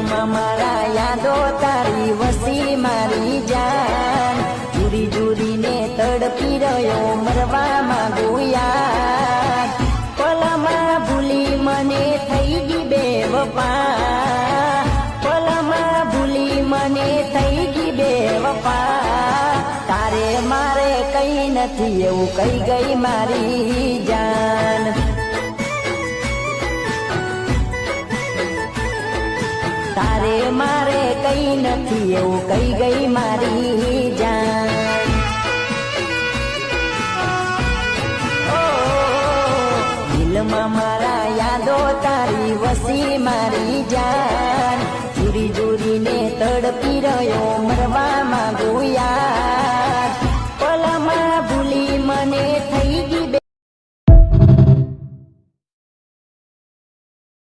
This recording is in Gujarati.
દિલમાં મારા યાદો તારી વસી મારી જાન જુરી જુરીને તડપી રહ્યો મરવા માંગુ યાર પલમાં ભૂલી મને થઈ ગઈ બેવફા પલમાં ભૂલી મને થઈ ગઈ બેવફા તારે મારે કઈ નથી એવું કઈ ગઈ મારી જાન તારે મારે કઈ નથી એવું કઈ ગઈ મારી જાન દિલમાં મારા યાદો તારી વસી મારી જાન જુરી જુરીને તડપી રહ્યો